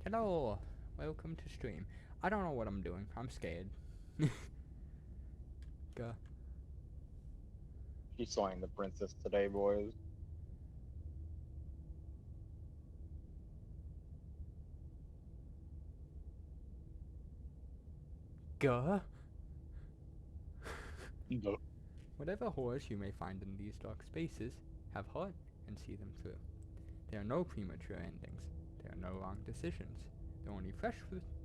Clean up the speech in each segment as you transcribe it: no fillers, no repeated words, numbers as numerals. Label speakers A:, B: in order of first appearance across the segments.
A: Hello, welcome to stream. I don't know what I'm doing. I'm scared. Go.
B: She's slaying the princess today, boys.
A: Go.
B: No.
A: Whatever horrors you may find in these dark spaces, have heart and see them through. There are no premature endings. There are no wrong decisions. There are only fresh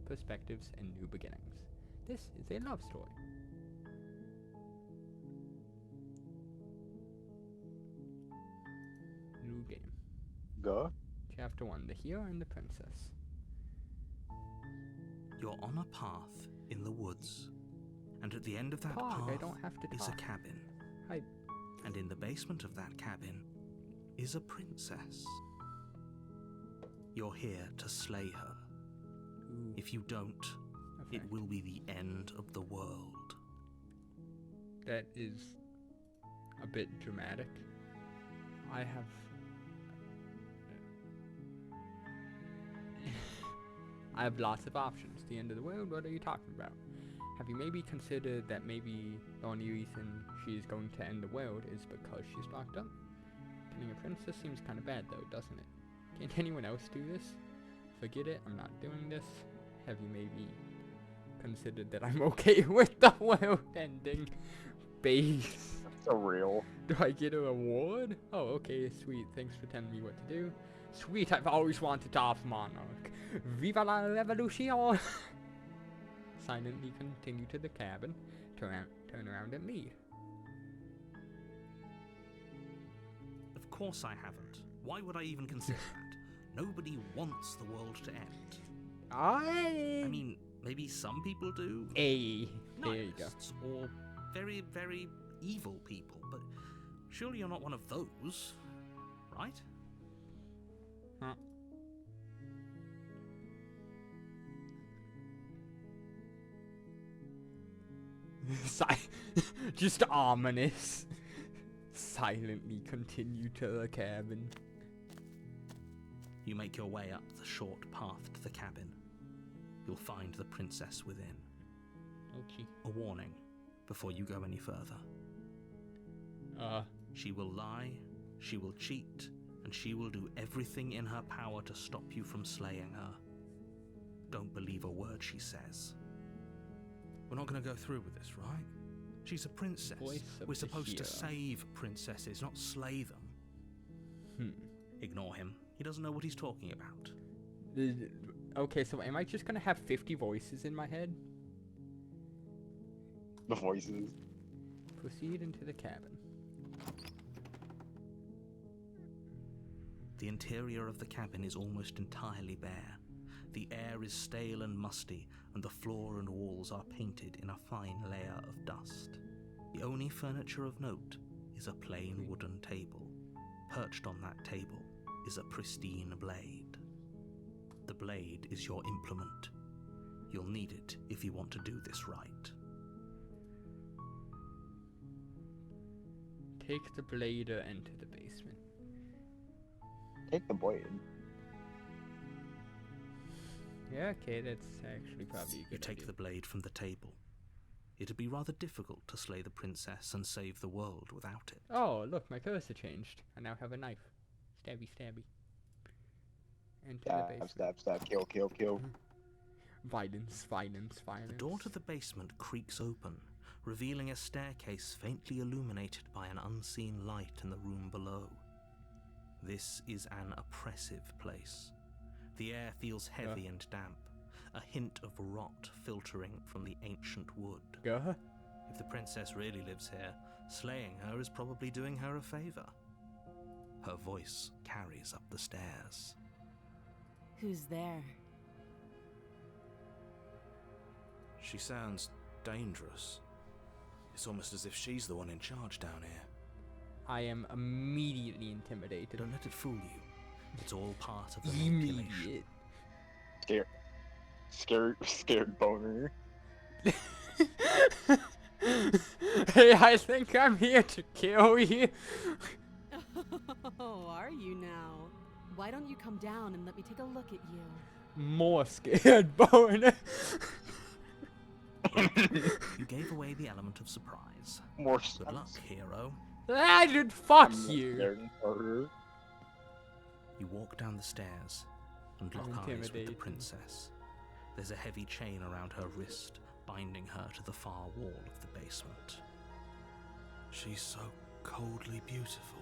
A: perspectives and new beginnings. This is a love story. New game.
B: Go.
A: Chapter 1, The Hero and the Princess.
C: You're on a path in the woods, and at the end of that
A: Pog, I
C: path
A: don't have to
C: is a
A: talk.
C: cabin.
A: Hi.
C: And in the basement of that cabin is a princess. You're here to slay her.
A: Ooh,
C: If you don't,
A: okay.
C: it will be the end of the world.
A: That is a bit dramatic. I have I have lots of options. The end of the world? What are you talking about? Have you maybe considered that maybe the only reason she's going to end the world is because she's locked up? Killing a princess seems kind of bad though, doesn't it? Can't anyone else do this? Forget it, I'm not doing this. Have you maybe considered that I'm okay with the world ending? Base.
B: So real.
A: Do I get a reward? Oh, okay, sweet. Thanks for telling me what to do. Sweet, I've always wanted to off Monarch. Viva la revolution! Silently continue to the cabin. Turn around and leave.
C: Of course I haven't. Why would I even consider that? Nobody wants the world to end. I mean, maybe some people do.
A: Hey, there you go.
C: Nihilists or very, very evil people, but surely you're not one of those, right?
A: Huh. Just ominous. Silently continue to the cabin.
C: You make your way up the short path to the cabin. You'll find the princess within.
A: Okay.
C: A warning before you go any further. She will lie, she will cheat, and she will do everything in her power to stop you from slaying her. Don't believe a word she says. We're not going to go through with this, right? She's a princess.
A: Voice of
C: We're
A: the
C: supposed to
A: hero.
C: save princesses, not slay them. Ignore him. He doesn't know what he's talking about.
A: Okay, so am I just gonna have 50 voices in my head?
B: The voices.
A: Proceed into the cabin.
C: The interior of the cabin is almost entirely bare. The air is stale and musty, and the floor and walls are painted in a fine layer of dust. The only furniture of note is a plain wooden table. Perched on that table is a pristine blade. The blade is your implement. You'll need it if you want to do this right.
A: Take the blade or enter the basement.
B: Take the blade.
A: Yeah, okay, that's actually probably a good
C: You take
A: idea.
C: the blade from the table. It'd be rather difficult to slay the princess and save the world without it.
A: Oh, look, my cursor changed. I now have a knife. Stabby, stabby. Enter the
B: Stab,
A: basement.
B: stab, stab, kill, kill, kill.
A: Violence, violence, violence.
C: The door to the basement creaks open, revealing a staircase faintly illuminated by an unseen light in the room below. This is an oppressive place. The air feels heavy and damp, a hint of rot filtering from the ancient wood.
A: Go.
C: If the princess really lives here, slaying her is probably doing her a favor. Her voice carries up the stairs.
D: Who's there?
E: She sounds dangerous. It's almost as if she's the one in charge down here.
A: I am immediately intimidated.
C: Don't let it fool you. It's all part of the manipulation.
A: Immediate.
B: Scared boner.
A: Hey, I think I'm here to kill you.
D: Oh, are you now? Why don't you come down and let me take a look at you?
A: More scared, Boner.
C: You gave away the element of surprise.
B: More
C: Good luck, hero.
A: Ah, dude, fuck you.
C: You walk down the stairs and lock
A: I'm
C: eyes with the
A: intimidated.
C: princess. There's a heavy chain around her wrist, binding her to the far wall of the basement.
E: She's so coldly beautiful.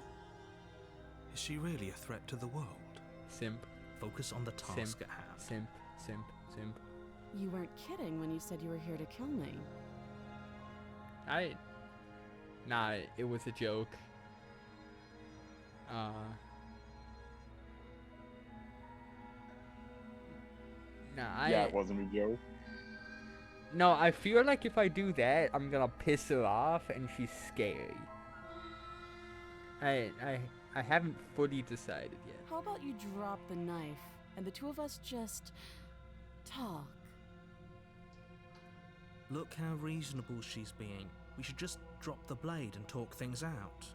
E: Is she really a threat to the world?
A: Simp,
C: Focus on the task
A: Simp.
C: at hand.
A: simp, simp, simp.
D: You weren't kidding when you said you were here to kill me.
A: Nah, it was a joke.
B: Yeah, it wasn't a joke.
A: No, I feel like if I do that, I'm gonna piss her off, and she's scary. I haven't fully decided yet.
D: How about you drop the knife and the two of us just talk?
C: Look how reasonable she's being. We should just drop the blade and talk things out.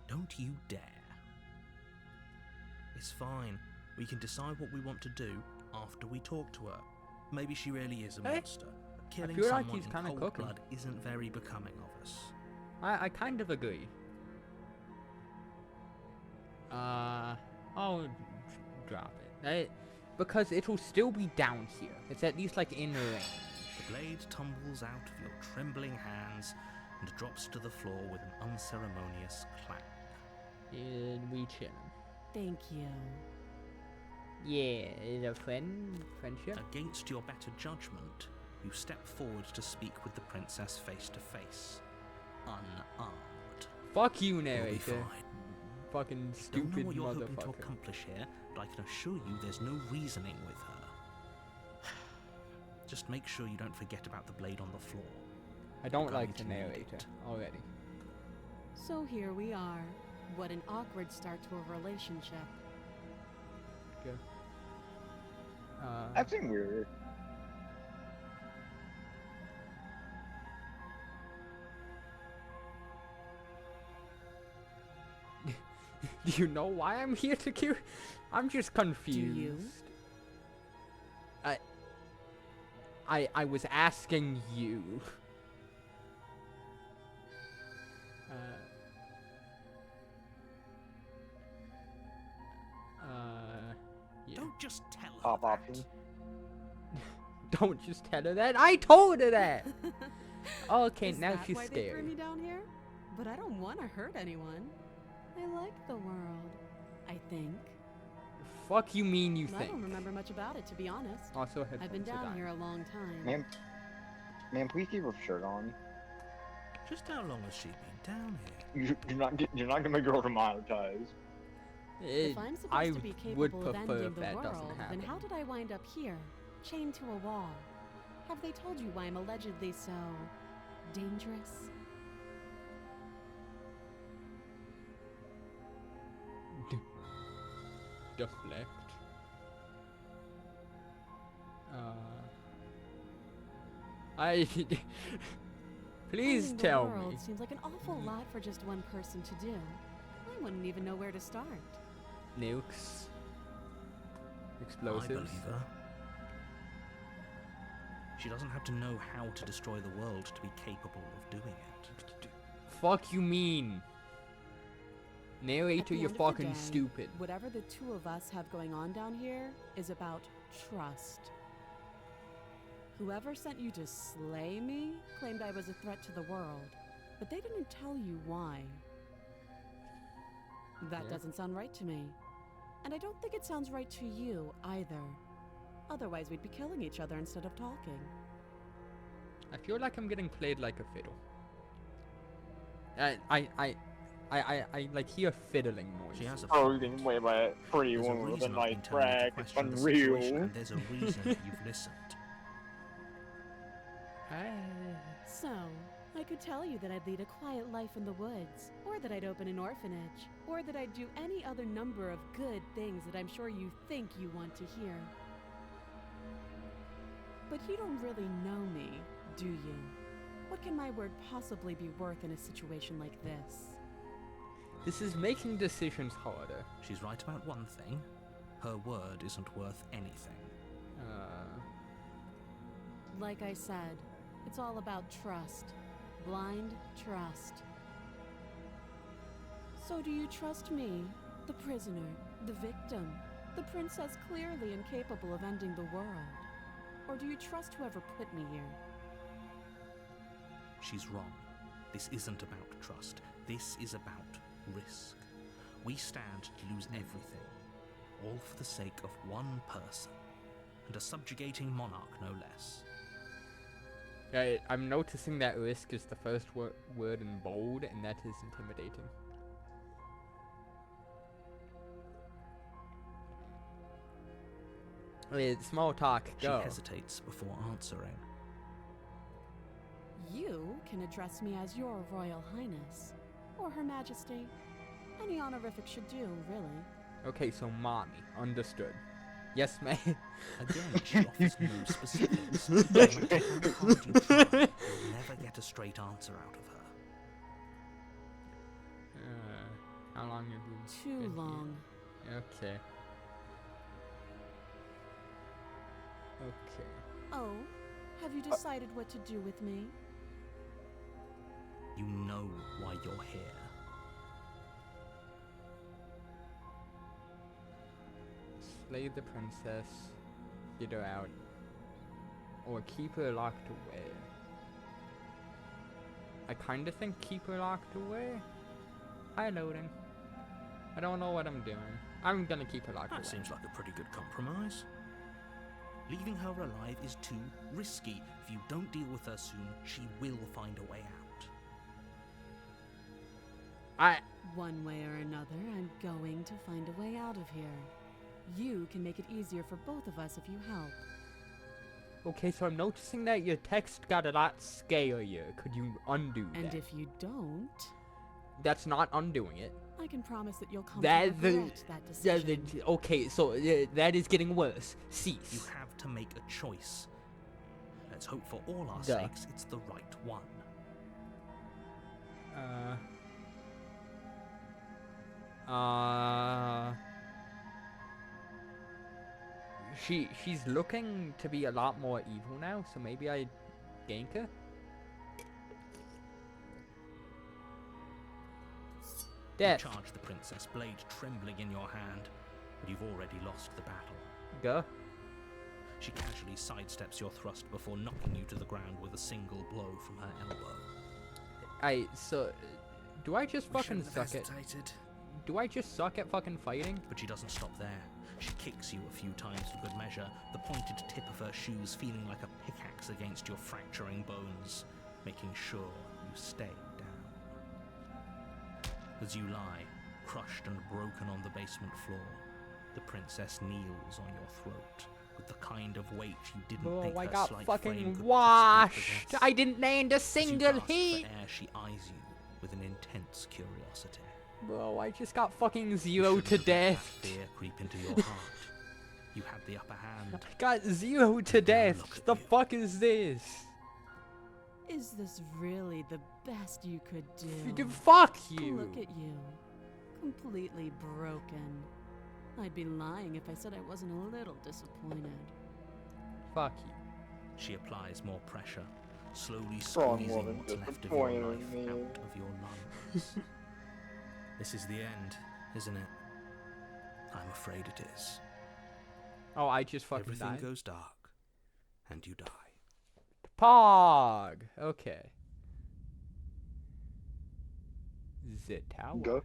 C: Don't you dare. It's fine. We can decide what we want to do after we talk to her. Maybe she really is a
A: Hey,
C: monster. But killing
A: feel like
C: someone
A: he's
C: in
A: kinda
C: cold
A: cooking.
C: blood isn't very becoming of us.
A: I kind of agree. I'll drop it. Because it'll still be down here. It's at least like in range.
C: The blade tumbles out of your trembling hands and drops to the floor with an unceremonious clang.
A: And we chillin'.
D: Thank you.
A: Yeah, is a friendship?
C: Against your better judgment, you step forward to speak with the princess face to face, unarmed.
A: Fuck you,
C: You'll be
A: narrator.
C: fine.
A: Fucking
C: Don't know
A: stupid
C: what you're hoping to
A: motherfucker.
C: accomplish here, but I can assure you there's no reasoning with her. Just make sure you don't forget about the blade on the floor.
A: I don't
C: You're
A: like
C: going
A: the
C: to need
A: narrator
C: it.
A: already.
D: So here we are. What an awkward start to a relationship.
A: Good.
B: That seemed weird.
A: Do you know why I'm here to kill? I'm just confused.
D: you?
A: I was asking you. Yeah.
C: Don't just tell her
B: Pop
C: that.
B: option.
A: Don't just tell her that. I told her that. Okay,
D: Is
A: now
D: that
A: she's
D: why they threw
A: scared.
D: me down here? But I don't want to hurt anyone. I like the world, I think.
A: Fuck you mean you
D: I
A: think?
D: don't remember much about it, to be honest.
A: Also, headphones
D: I've been
A: are
D: down
A: dying.
D: here a long time.
B: Ma'am, please keep her shirt on.
C: Just how long has she been down here?
B: You're not gonna go demonetized.
D: If I'm supposed
A: I
D: to be
A: would
D: capable of
A: prefer
D: ending
A: if
D: the
A: that
D: world,
A: doesn't happen.
D: then how did I wind up here, chained to a wall? Have they told you why I'm allegedly so dangerous?
A: Deflect. I. Please
D: Ending
A: tell
D: the world
A: me.
D: seems like an awful lot for just one person to do. I wouldn't even know where to start.
A: Nukes.
C: I
A: Explosives.
C: believe her. She doesn't have to know how to destroy the world to be capable of doing it.
A: Fuck you mean?
D: At
A: Narrator,
D: the
A: you're
D: end of the
A: fucking
D: day,
A: stupid.
D: Whatever the two of us have going on down here is about trust. Whoever sent you to slay me claimed I was a threat to the world, but they didn't tell you why. That
A: Yeah.
D: doesn't sound right to me. And I don't think it sounds right to you either. Otherwise, we'd be killing each other instead of talking.
A: I feel like I'm getting played like a fiddle. I like hear fiddling noises.
C: She has a
B: Oh, you
C: point.
B: can wait by a pretty
C: There's a
B: woman with a
C: reason I've been
B: nice
C: telling you to
B: brag. It's
C: question the situation,
B: unreal.
C: and there's a reason that you've listened.
D: So, I could tell you that I'd lead a quiet life in the woods, or that I'd open an orphanage, or that I'd do any other number of good things that I'm sure you think you want to hear. But you don't really know me, do you? What can my word possibly be worth in a situation like this?
A: This is making decisions harder.
C: She's right about one thing. Her word isn't worth anything.
D: Like I said, it's all about trust. Blind trust. So do you trust me, the prisoner, the victim, the princess clearly incapable of ending the world? Or do you trust whoever put me here?
C: She's wrong. This isn't about trust. This is about risk. We stand to lose everything, all for the sake of one person, and a subjugating monarch no less.
A: Yeah, I'm noticing that risk is the first word in bold, and that is intimidating. Small talk, go.
C: She hesitates before answering.
D: You can address me as your Royal Highness, or Her Majesty. Any honorific should do, really.
A: Okay, so mommy, understood. Yes, ma'am.
C: Again, she offers no specifics. No matter how hard you try, you'll never get a straight answer out of her.
A: How long have you
D: Too
A: been
D: long.
A: here? Okay. Okay.
D: Oh, have you decided what to do with me?
C: You know why you're here.
A: Slay the princess, get her out, or keep her locked away. I kinda think keep her locked away. Hi, loading. I don't know what I'm doing. I'm gonna keep her locked away.
C: That seems like a pretty good compromise. Leaving her alive is too risky. If you don't deal with her soon, she will find a way out.
D: One way or another, I'm going to find a way out of here. You can make it easier for both of us if you help.
A: Okay, so I'm noticing that your text got a lot scarier. Could you undo that?
D: And if you don't,
A: That's not undoing it.
D: I can promise that you'll come
A: That
D: to
A: the-
D: regret that decision.
A: Okay, so that is getting worse.
C: You
A: Cease.
C: have to make a choice. Let's hope for all our
A: Duh.
C: sakes it's the right one.
A: She's looking to be a lot more evil now, so maybe I gank her?
C: You
A: Death.
C: charge the princess, blade trembling in your hand, but you've already lost the battle.
A: Go.
C: She casually sidesteps your thrust before knocking you to the ground with a single blow from her elbow.
A: So, do I just fucking
C: shouldn't have
A: suck at...
C: hesitated.
A: Do I just suck at fucking fighting?
C: But she doesn't stop there. She kicks you a few times for good measure, the pointed tip of her shoes feeling like a pickaxe against your fracturing bones, making sure you stay down. As you lie, crushed and broken on the basement floor, the princess kneels on your throat with the kind of weight you didn't
A: Bro,
C: think
A: I
C: her
A: got
C: slight frame
A: fucking
C: could possibly
A: washed!
C: possess.
A: I didn't land a
C: As you
A: single
C: gasp for
A: hit!
C: air, she eyes you with an intense curiosity.
A: Bro, I just got fucking 0
C: You
A: to
C: shouldn't have let
A: death.
C: that fear creep into your heart. You had the upper hand.
A: I got 0 to death.
C: look at
A: The
C: you.
A: fuck is this?
D: Is this really the best you could do?
A: Fuck you!
D: Look at you. Completely broken. I'd be lying if I said I wasn't a little disappointed.
A: Fuck you.
C: She applies more pressure, slowly
B: Strong
C: squeezing
B: woman,
C: what's left of your life
B: disappointed me.
C: out of your lungs. This is the end, isn't it? I'm afraid it is.
A: Oh, I just fucking
C: Everything
A: died.
C: goes dark, and you die.
A: Pog! Okay. The tower.
B: Go.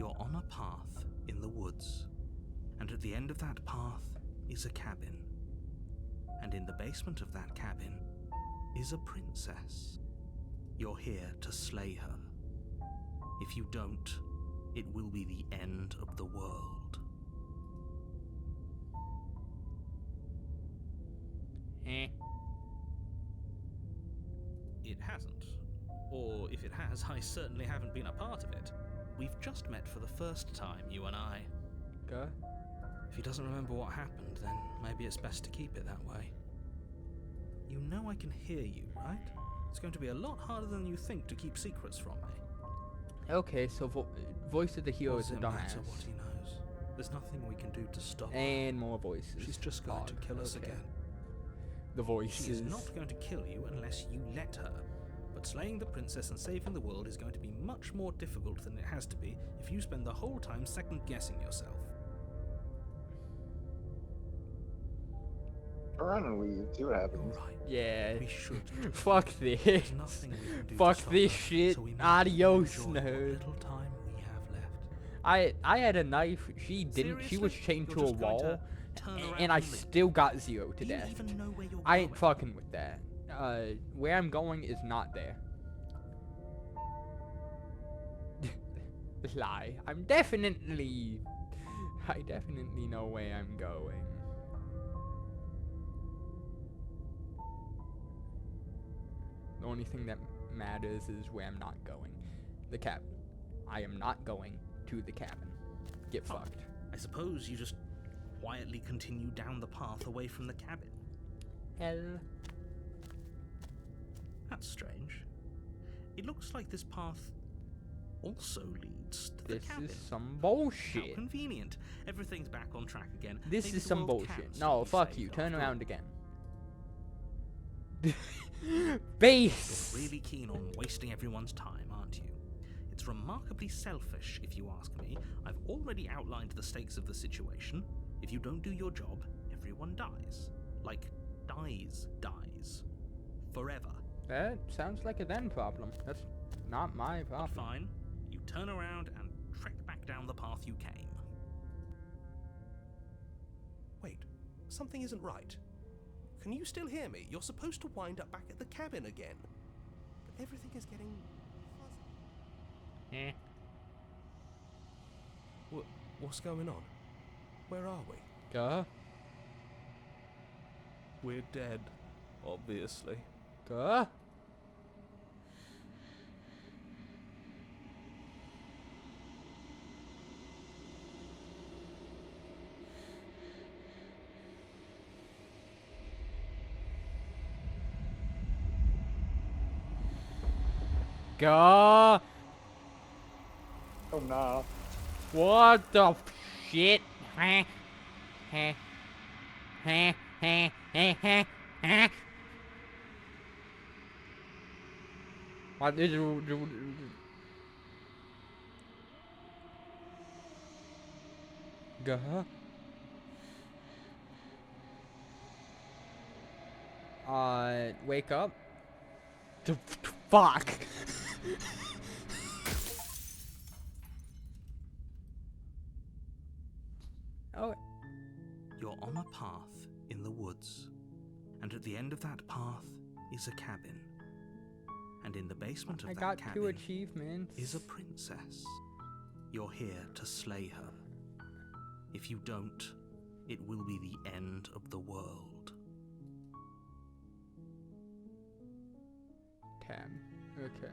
C: You're on a path in the woods, and at the end of that path is a cabin. And in the basement of that cabin is a princess. You're here to slay her. If you don't, it will be the end of the world.
A: Eh.
C: It hasn't. Or if it has, I certainly haven't been a part of it. We've just met for the first time, you and I.
A: Go.
C: If he doesn't remember what happened, then maybe it's best to keep it that way. You know I can hear you, right? It's going to be a lot harder than you think to keep secrets from me.
A: Okay, so voice of the hero is
E: Does
A: a
E: it matter
A: dumbass.
E: what he knows? There's nothing we can do to stop her.
A: And more voices.
E: She's just going to
A: Odd.
E: kill us
A: Okay.
E: again.
A: The voices.
E: She is not going to kill you unless you let her. But slaying the princess and saving the world is going to be much more difficult than it has to be if you spend the whole time second-guessing yourself.
B: Turn around and leave. See what
E: You're
B: happens.
E: right.
A: Yeah.
E: We should.
A: Fuck this.
E: There's nothing we can do
A: Fuck
E: to stop
A: this
E: her,
A: shit.
E: so we need to
A: Adios,
E: enjoy what
A: nerd.
E: little time we have left.
A: I had a knife. She didn't. She was
E: Seriously?
A: chained
E: You're
A: to a
E: just going
A: wall,
E: to turn around
A: and I
E: and leave?
A: still got 0 to
E: Do you
A: death.
E: even know where you're
A: I ain't
E: going?
A: fucking with that. Where I'm going is not there. Lie. I definitely know where I'm going. The only thing that matters is where I'm not going. The cabin. I am not going to the cabin. Get
C: Fine.
A: fucked.
C: I suppose you just quietly continue down the path away from the cabin.
A: Hell.
C: That's strange. It looks like this path also leads to the
A: This
C: cabin.
A: is some
C: How
A: bullshit.
C: convenient. Everything's back on track again.
A: This
C: Maybe
A: is
C: the
A: some
C: world can
A: bullshit.
C: still
A: No,
C: be
A: fuck
C: saved
A: you. Turn
C: after
A: around
C: all.
A: again.
C: You're
A: Base.
C: really keen on wasting everyone's time, aren't you? It's remarkably selfish, if you ask me. I've already outlined the stakes of the situation. If you don't do your job, everyone dies. Like, dies. Forever.
A: That sounds like a then problem. That's not my
C: But
A: problem.
C: fine. You turn around and trek back down the path you came.
F: Wait, something isn't right. Can you still hear me? You're supposed to wind up back at the cabin again. But everything is getting fuzzy. What's going on? Where are we?
A: Go.
F: We're dead, obviously.
A: Go. Go.
B: Oh nah.
A: What the shit? Huh? Huh? Huh? Huh? Huh? Huh? Huh? What is Go. Wake up. Fuck. Oh,
C: You're on a path in the woods, and at the end of that path is a cabin. And in the basement of
A: I
C: that
A: got 2
C: cabin
A: achievements.
C: is a princess. You're here to slay her. If you don't, it will be the end of the world.
A: Tab. Okay.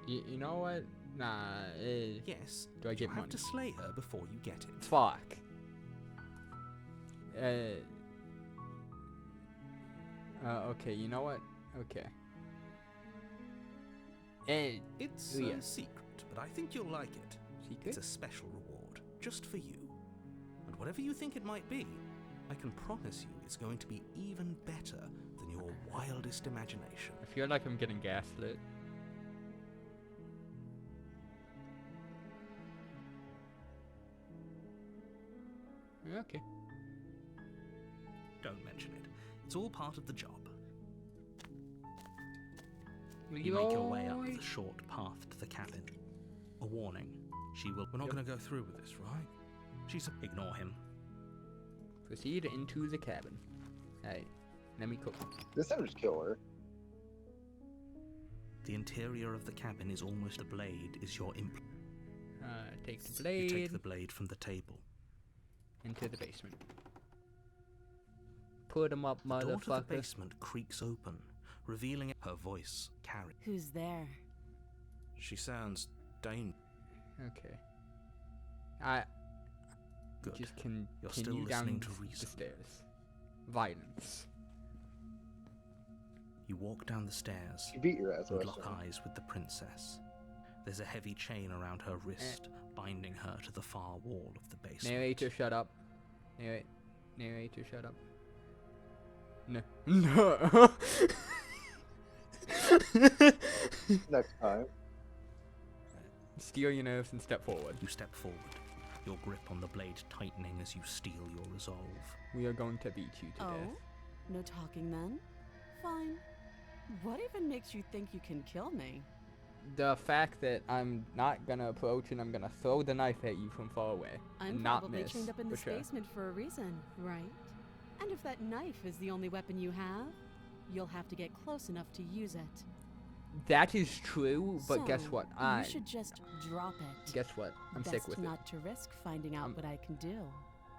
A: You know what? Nah.
C: Yes,
A: Do I
C: but
A: get
C: you
A: money?
C: have to slay her before you get it.
A: Fuck. Okay. You know what? Okay.
F: It's
A: Oh,
F: a
A: yeah.
F: secret, but I think you'll like it.
A: Secret?
F: It's a special reward, just for you. And whatever you think it might be, I can promise you it's going to be even better than your wildest imagination.
A: I feel like I'm getting gaslit. Okay.
C: Don't mention it. It's all part of the job. You make your way up the short path to the cabin. A warning. She will...
F: We're not going to go through with this, right?
C: She's... Ignore him.
A: Proceed into the cabin. Hey, let me cook.
B: This time just kill her.
C: The interior of the cabin is almost a blade, is your imp...
A: Take the
C: You
A: blade
C: take the blade from the table.
A: into the basement. Put 'em up,
C: The door to the
A: motherfucker.
C: basement creaks open, revealing her voice carry.
D: Who's there?
E: She sounds dangerous.
A: Okay. I
C: Good.
A: just
C: You're still
A: continue down
C: listening to
A: the
C: reason.
A: stairs. Violence.
C: You walk down the stairs
B: She beat your ass
C: and
B: last
C: lock
B: time.
C: eyes with the princess. There's a heavy chain around her wrist, binding her to the far wall of the basement.
A: Narrator, shut up. Narrator, shut up. No. No.
B: Next time.
A: Steel your nerves and step forward.
C: You step forward, your grip on the blade tightening as you steel your resolve.
A: We are going to beat you to
D: Oh?
A: death.
D: No talking then? Fine. What even makes you think you can kill me?
A: The fact that I'm not gonna approach and I'm gonna throw the knife at you from far away.
D: I'm
A: and not
D: probably
A: miss,
D: chained up in
A: for
D: this
A: sure.
D: basement for a reason, right? And if that knife is the only weapon you have, you'll have to get close enough to use it.
A: That is true, but guess
D: So,
A: what?
D: You should just drop it.
A: Guess what? I'm
D: Best
A: sick with
D: not to risk finding out what I can do.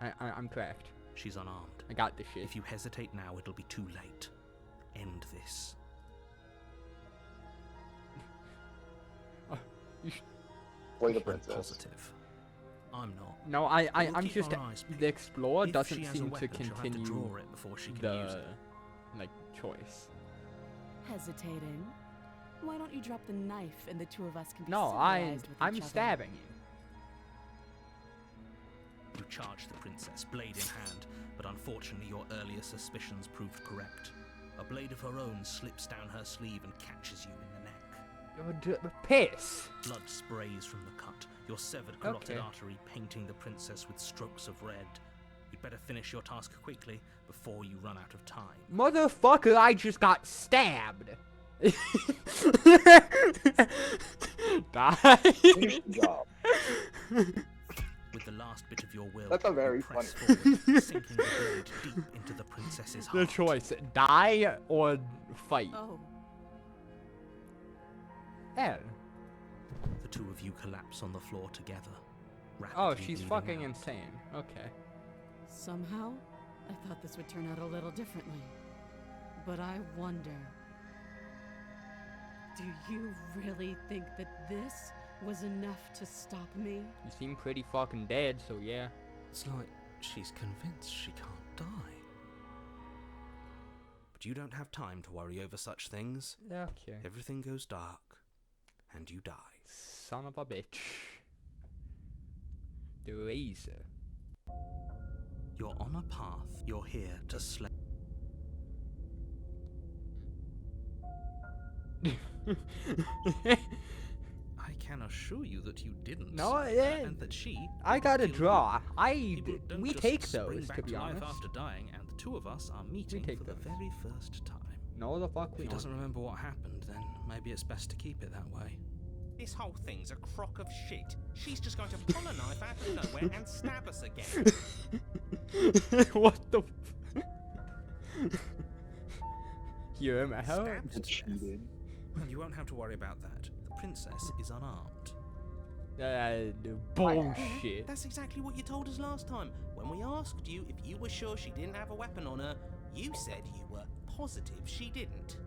A: it. I'm cracked.
C: She's unarmed.
A: I got this shit.
C: If you hesitate now, it'll be too late. End this.
B: Play the
C: I'm
B: princess.
C: positive. I'm not.
A: No,
C: We'll
A: I'm
C: keep
A: just.
C: our eyes peeled.
A: The explorer
C: If she
A: doesn't
C: has a
A: seem to
C: weapon, she'll have to
A: continue
C: draw it before she can use
A: the,
C: it.
A: like, choice.
D: Hesitating? Why don't you drop the knife and the two of us can be
A: No,
D: civilized with
A: I'm
D: each other?
A: stabbing you.
C: You charge the princess, blade in hand, but unfortunately your earlier suspicions proved correct. A blade of her own slips down her sleeve and catches you in the neck.
A: Piss.
C: Blood sprays from the cut, your severed carotid
A: Okay.
C: artery painting the princess with strokes of red. You'd better finish your task quickly before you run out of time.
A: Motherfucker, I just got stabbed. Die.
B: Finish the job.
C: With the last bit of your will,
B: That's a very
C: you press
B: funny-
C: forward, sinking the blade deep into the princess's
A: The
C: heart.
A: choice: die or fight.
D: Oh,
A: Hell.
C: The two of you collapse on the floor together.
A: Oh,
C: rapidly
A: she's
C: bleeding
A: fucking
C: out.
A: insane. Okay.
D: somehow, I thought this would turn out a little differently. But I wonder... Do you really think that this was enough to stop me?
A: You seem pretty fucking dead, so yeah.
C: It's like she's convinced she can't die. But you don't have time to worry over such things.
A: Okay.
C: Everything goes dark, and you die.
A: Son of a bitch. The razor.
C: You're on a path. You're here to slay. I can assure you that you didn't.
A: No, yeah.
C: And that she.
A: I got a
C: killed
A: draw.
C: you. People don't
A: We
C: just
A: take
C: spring
A: those,
C: back
A: to be
C: life
A: honest.
C: after dying, and the two of us are meeting
A: take
C: for the
A: those.
C: very first time.
A: No, the fuck
C: If
A: we
C: he
A: don't.
C: doesn't remember what happened, then maybe it's best to keep it that way.
F: This whole thing's a crock of shit. She's just going to pull a knife out of nowhere and stab us again.
A: What the? You're in my house.
F: Stab to
B: It's
F: death.
B: cheated.
C: Well, you won't have to worry about that. The princess is unarmed.
A: Bullshit.
F: That's exactly what you told us last time. When we asked you if you were sure she didn't have a weapon on her, you said you were positive she didn't.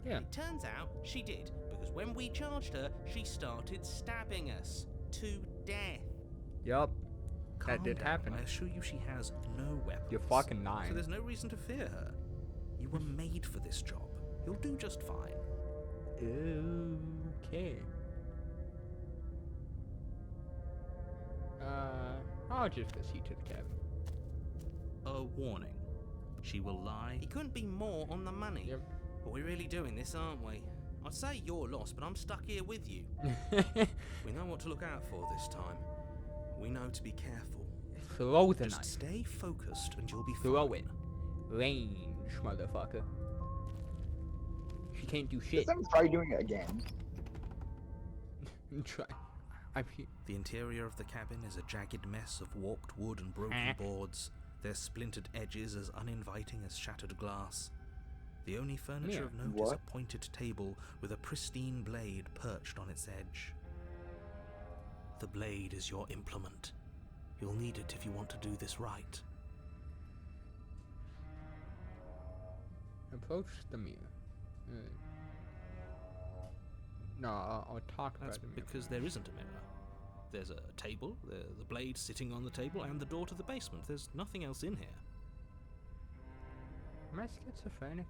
A: Yeah.
F: It turns out she did, because when we charged her, she started stabbing us to death.
A: Yup.
C: Calm
A: That did
C: down.
A: happen.
C: I assure you she has no weapons.
A: You're fucking
C: So
A: lying.
C: there's no reason to fear her. You were made for this job. You'll do just fine.
A: Okay. I'll just proceed to the cabin.
C: A warning. She will lie.
F: He couldn't be more on the money.
A: Yep.
F: But we're really doing this, aren't we? I'd say you're lost, but I'm stuck here with you. We know what to look out for this time. We know to be careful.
A: Throw the
C: Just
A: knife.
C: stay focused and you'll be
A: Throw
C: fine.
A: it. Range, motherfucker. She can't do shit.
B: Just have try doing it again.
A: Try. I'm here.
C: The interior of the cabin is a jagged mess of warped wood and broken boards, their splintered edges as uninviting as shattered glass. The only furniture
A: Yeah.
C: of note is a
B: What?
C: pointed table with a pristine blade perched on its edge. The blade is your implement. You'll need it if you want to do this right.
A: Approach the mirror. No, I'll talk
C: That's
A: about the mirror.
C: because there isn't a mirror. There's a table, the blade sitting on the table, and the door to the basement. There's nothing else in here.
A: Am I schizophrenic?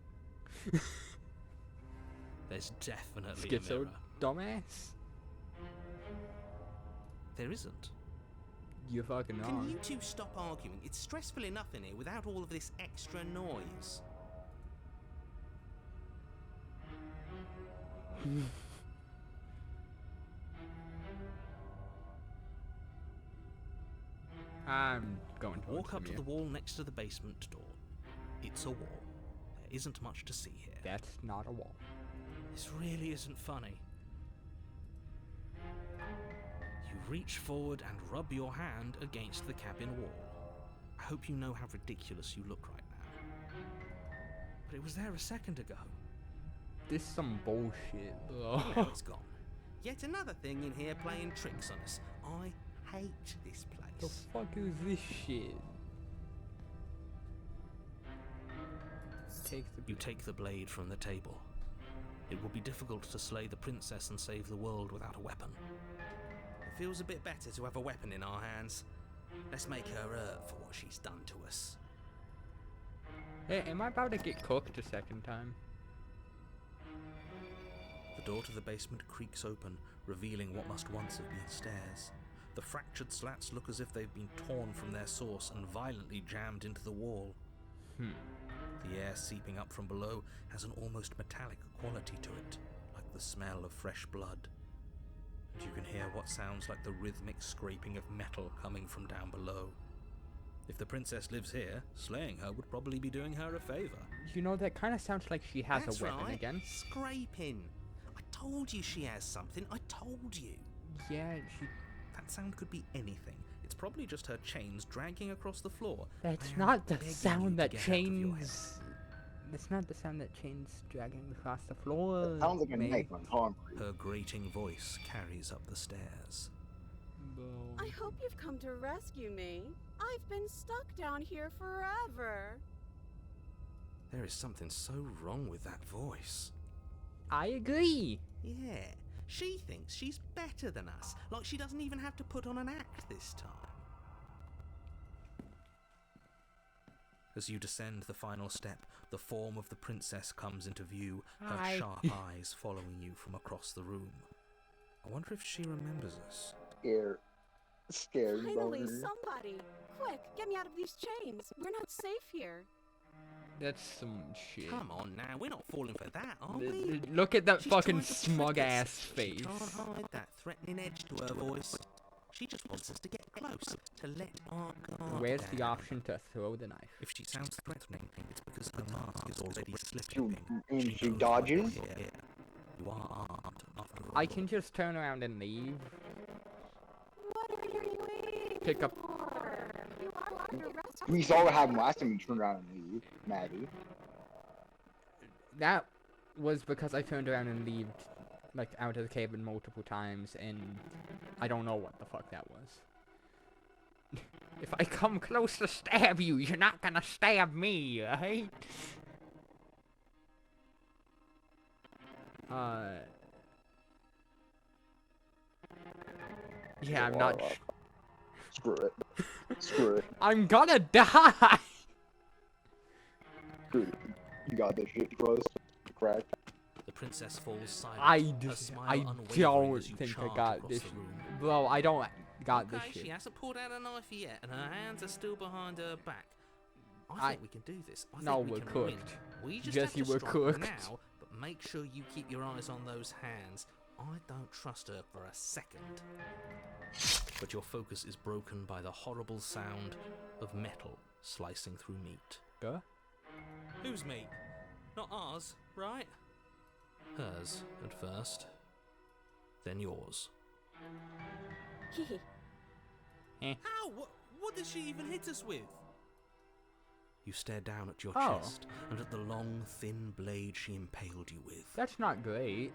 E: There's definitely a
A: Schizo
E: mirror.
A: dumbass.
E: There isn't.
A: You're fucking
F: Can
A: wrong.
F: you two stop arguing? It's stressful enough in here without all of this extra noise.
A: I'm going to
E: Walk up to
A: you.
E: the wall next to the basement door. It's a wall. There isn't much to see here.
A: That's not a wall.
E: This really isn't funny. You reach forward and rub your hand against the cabin wall. I hope you know how ridiculous you look right now. But it was there a second ago.
A: This is some bullshit, bro.
F: Now it's gone. Yet another thing in here playing tricks on us. I hate this
A: The
F: place.
A: fuck is this shit? Take the
E: You take the blade from the table. It will be difficult to slay the princess and save the world without a weapon.
F: It feels a bit better to have a weapon in our hands. Let's make her hurt for what she's done to us.
A: Hey, am I about to get cooked a second time?
E: The door to the basement creaks open, revealing what must once have been stairs. The fractured slats look as if they've been torn from their source and violently jammed into the wall. The air seeping up from below has an almost metallic quality to it, like the smell of fresh blood. And you can hear what sounds like the rhythmic scraping of metal coming from down below. If the princess lives here, slaying her would probably be doing her a favor.
A: You know, that kind of sounds like she has
F: That's
A: a weapon
F: right.
A: again.
F: Scraping. I told you she has something. I told you.
A: Yeah, she.
E: That sound could be anything. It's probably just her chains dragging across the floor.
A: That's
E: I am
A: not the
E: begging you
A: sound
E: to
A: that
E: get out of your head.
A: chains. That's not the sound that chains dragging across the floor.
B: It sounds like a
A: mate.
B: knife on concrete.
E: Her grating voice carries up the stairs.
A: Bro.
D: I hope you've come to rescue me. I've been stuck down here forever.
E: There is something so wrong with that voice.
A: I agree.
F: Yeah. She thinks she's better than us. Like she doesn't even have to put on an act this time.
E: As you descend the final step, the form of the princess comes into view, her
A: Hi.
E: sharp eyes following you from across the room. I wonder if she remembers us.
B: Scared
D: Finally,
B: boner.
D: somebody! Quick, get me out of these chains. We're not safe here.
A: That's some shit.
F: Come on now, we're not falling for that, are we?
A: Look at that
F: She's
A: fucking
F: trying to
A: smug
F: trick us.
A: ass
F: She
A: face.
F: can't hide that threatening edge to her voice. She just wants us to get close, to let our guard
A: Where's the
F: down.
A: option to throw the knife?
E: If she sounds threatening, it's because her mask is already
B: She,
E: slipping.
B: and she
E: knows
B: dodges.
E: why you're here. You are armed, after all.
A: I can just turn around and leave.
D: What are you waiting
A: Pick up.
D: for? You are under arrest.
B: We saw what happened last time we turned around and leave, Maddie.
A: That was because I turned around and left, like, out of the cabin multiple times, and I don't know what the fuck that was. If I come close to stab you, you're not gonna stab me, right? Yeah, I'm not.
B: Screw it. Screw it.
A: I'm gonna die!
B: Screw it. You got this shit close. Crack.
E: The princess falls silent.
A: I
E: her
A: just,
E: smile
A: I
E: unwavering
A: don't
E: as you
A: think I
E: chant
A: got
E: across
A: this.
E: the room.
A: Bro, I don't got this
F: Okay, she
A: shit.
F: hasn't pulled out a knife yet, and her hands are still behind her back. I
A: I-
F: think we can do this. I
A: No,
F: think we
A: we're
F: can win.
A: cooked.
F: We just
A: Yes,
F: have to
A: you were
F: strike
A: cooked.
F: now, but make sure you keep your eyes on those hands. I don't trust her for a second.
E: But your focus is broken by the horrible sound of metal slicing through meat.
A: Huh?
F: Whose meat? Not ours, right?
E: Hers at first, then yours.
F: How? What did she even hit us with?
E: You stare down at your
A: Oh.
E: chest and at the long, thin blade she impaled you with.
A: That's not great.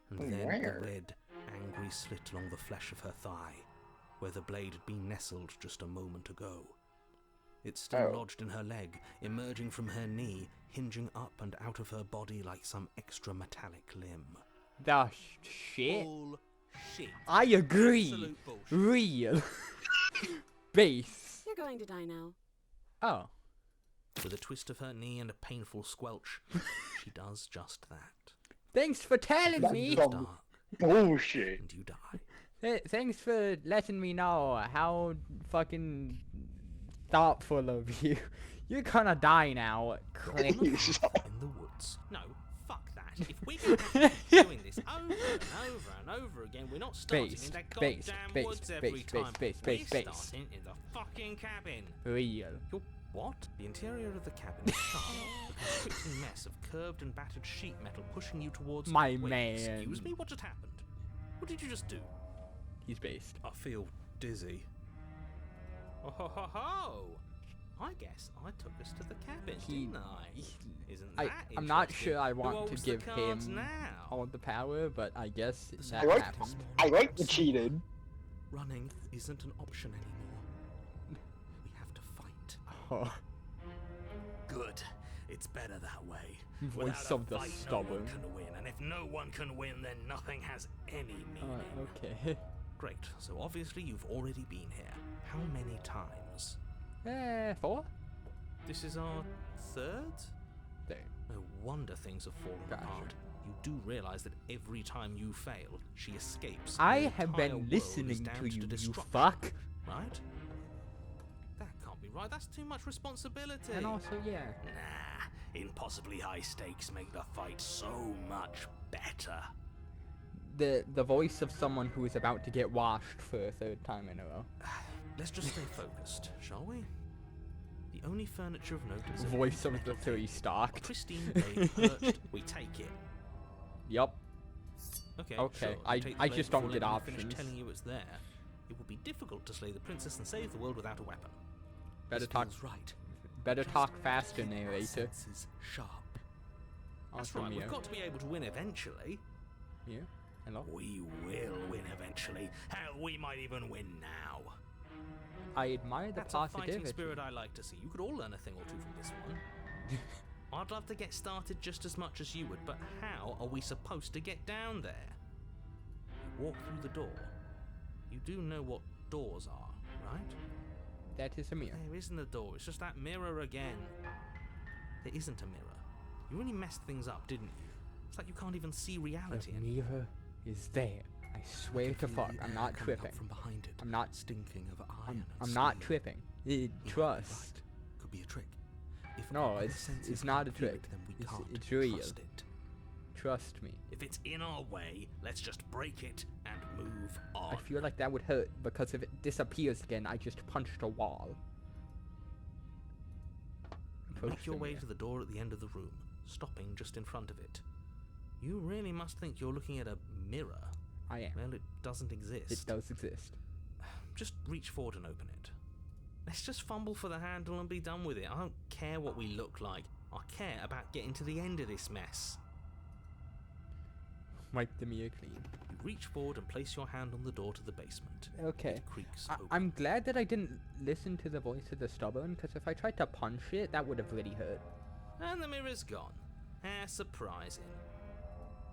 E: And then
B: Where?
E: the red, angry slit along the flesh of her thigh, where the blade had been nestled just a moment ago. It's still
B: Oh.
E: lodged in her leg, emerging from her knee, hinging up and out of her body like some extra metallic limb.
A: The shit.
F: Bullshit.
A: I agree.
F: Absolute bullshit.
A: Real. Base.
D: You're going to die now.
A: Oh.
E: With a twist of her knee and a painful squelch, she does just that.
A: Thanks for telling
B: That's
A: me.
E: It's
B: dumb.
E: dark,
B: Bullshit.
E: and you die.
A: Thanks for letting me know how fucking thoughtful of you. You're gonna die now. Click.
E: In the woods. No, fuck that. If we're going to keep doing this over and over and over again, we're not starting
A: Based,
E: in that
A: based,
E: goddamn
A: based,
E: woods every
A: based,
E: time.
A: based,
E: we're
A: based, based.
E: starting in the fucking cabin.
A: Real.
E: Your what? The interior of the cabin is sharp, with a twisting mess of curved and battered sheet metal pushing you towards.
A: My
E: Wait,
A: man.
E: Excuse me, what just happened? What did you just do?
A: He's based.
E: I feel dizzy. Oh ho ho ho! I guess I took us to the cabin, didn't I? Isn't that
A: I'm not
E: interesting?
A: sure I
E: Who
A: want to
E: holds the
A: give
E: cards
A: him
E: now?
A: all the power, but I guess
E: The
A: that
B: I like-
A: happened.
B: I like the cheated.
E: Running isn't an option anymore. We have to fight.
A: Oh,
E: Good. It's better that way.
A: Voice
E: Without a
A: of the
E: fight,
A: stubborn.
E: No one can win, and if no one can win, then nothing has any meaning.
A: okay.
E: Great. So obviously you've already been here. How many times?
A: 4?
E: This is our third?
A: There.
E: No wonder things have fallen
A: Gotcha.
E: apart. You do realize that every time you fail, she escapes.
A: I
E: and the
A: have
E: entire
A: been
E: world is
A: listening to
E: damned
A: you, you
E: destruction,
A: fuck.
E: Right? That can't be right. That's too much responsibility.
A: And also, yeah.
E: Nah, impossibly high stakes make the fight so much better.
A: The voice of someone who is about to get washed for a 3rd time in a row.
E: Let's just stay focused, shall we? The only furniture of note is a
A: Voice of
E: metal
A: the 3
E: thing. A
A: stock.
E: pristine blade perched. We take it.
A: Yup.
E: Okay.
A: Okay,
E: Sure,
A: I-
E: you take the
A: I
E: blade
A: just don't
E: before
A: get
E: letting me finish
A: options.
E: telling you it's there. It would be difficult to slay the princess and save the world without a weapon.
A: Better
E: This
A: talk.
E: feels right.
A: Better
E: Just
A: talk faster,
E: keep our
A: narrator.
E: senses sharp. That's
A: Awesome,
E: right.
A: yeah.
E: We've got to be able to win eventually.
A: Yeah. Hello.
E: We will win eventually. Hell, we might even win now.
A: I admire the
E: That's a fighting
A: positivity.
E: spirit I like to see. You could all learn a thing or two from this one. I'd love to get started just as much as you would, but how are we supposed to get down there? You walk through the door. You do know what doors are, right?
A: That is a mirror.
E: There isn't a door, it's just that mirror again. There isn't a mirror. You really messed things up, didn't you? It's like you can't even see reality
A: The
E: anymore.
A: mirror is there. I swear
E: I
A: to
E: can feel
A: fuck,
E: the
A: I'm
E: air
A: not
E: coming up
A: tripping.
E: from behind it,
A: I'm not.
E: stinking of iron
A: I'm
E: and
A: not
E: steel.
A: tripping.
E: You might be
A: Trust.
E: right. Could be a trick. If
A: No,
E: our
A: it's-
E: senses
A: it's not a
E: can't feel
A: trick.
E: it, then we
A: It's-
E: can't
A: it's real.
E: trust it.
A: Trust me.
E: If it's in our way, let's just break it and move on.
A: I feel like that would hurt because if it disappears again, I just punched a wall. Approach
E: Make your
A: the
E: way
A: mirror.
E: to the door at the end of the room, stopping just in front of it. You really must think you're looking at a mirror.
A: I am.
E: Well, it doesn't exist.
A: It does exist.
E: Just reach forward and open it. Let's just fumble for the handle and be done with it. I don't care what we look like. I care about getting to the end of this mess.
A: Wipe the mirror clean.
E: You reach forward and place your hand on the door to the basement.
A: Okay.
E: It creaks open.
A: I'm glad that I didn't listen to the voice of the stubborn, because if I tried to punch it, that would have really hurt.
E: And the mirror's gone. How surprising.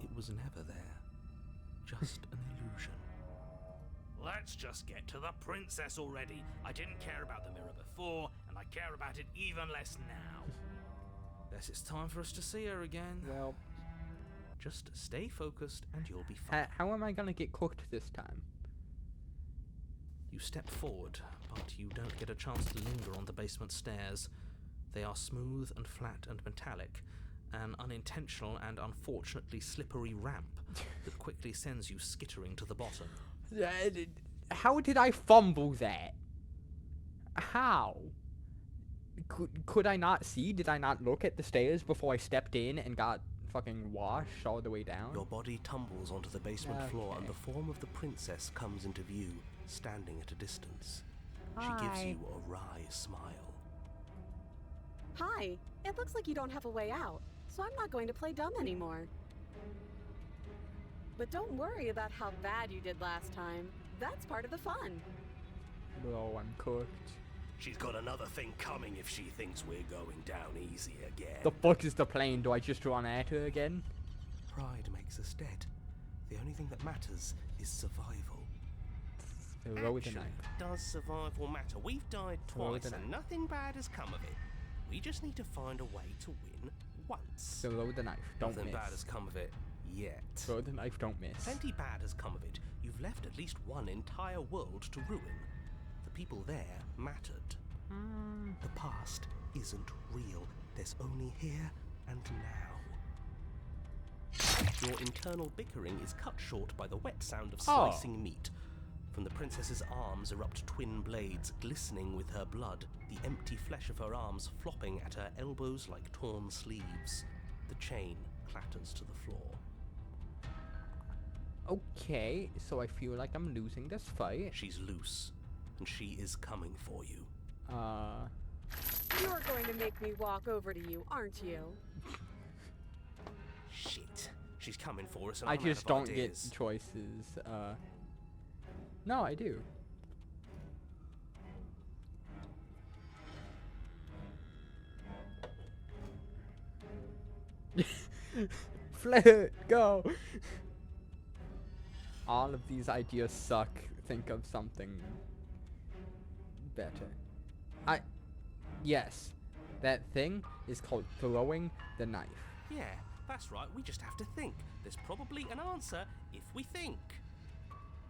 E: It was never there. Just an illusion. Let's just get to the princess already. I didn't care about the mirror before, and I care about it even less now. Guess it's time for us to see her again.
A: Well,
E: Just stay focused and you'll be fine.
A: how am I gonna get cooked this time?
E: You step forward, but you don't get a chance to linger on the basement stairs. They are smooth and flat and metallic, an unintentional and unfortunately slippery ramp that quickly sends you skittering to the bottom.
A: How did I fumble that? How? Could I not see? Did I not look at the stairs before I stepped in and got fucking washed all the way down?
G: Your body tumbles onto the basement floor and the
A: Okay.
G: form of the princess comes into view, standing at a distance. She gives
D: Hi.
G: you a wry smile.
D: Hi. It looks like you don't have a way out, so I'm not going to play dumb anymore. But don't worry about how bad you did last time. That's part of the fun.
A: Bro, I'm cooked.
G: She's got another thing coming if she thinks we're going down easy again.
A: The fuck is the plane? Do I just run at her again?
G: Pride makes us dead. The only thing that matters is survival.
A: Roll the
G: Actually,
A: knife.
G: does survival matter? We've died
A: Roll
G: twice
A: the
G: and
A: knife.
G: nothing bad has come of it. We just need to find a way to win once.
A: Throw the knife. Don't
G: Nothing
A: miss.
G: bad has come of it yet.
A: Throw the knife. Don't miss.
G: Plenty bad has come of it. You've left at least one entire world to ruin. The people there mattered. The past isn't real. There's only here and now. Your internal bickering is cut short by the wet sound of slicing meat. From the princess's arms erupt twin blades glistening with her blood, the empty flesh of her arms flopping at her elbows like torn sleeves. The chain clatters to the floor.
A: Okay, so I feel like I'm losing this fight.
G: She's loose, and she is coming for you.
D: You're going to make me walk over to you, aren't you?
G: Shit. She's coming for us and
A: I
G: I'm
A: just
G: out of
A: don't get
G: ideas.
A: choices. No, I do. Flirt, go! All of these ideas suck. Think of something better. Yes, that thing is called throwing the knife.
G: Yeah, that's right. We just have to think. There's probably an answer if we think.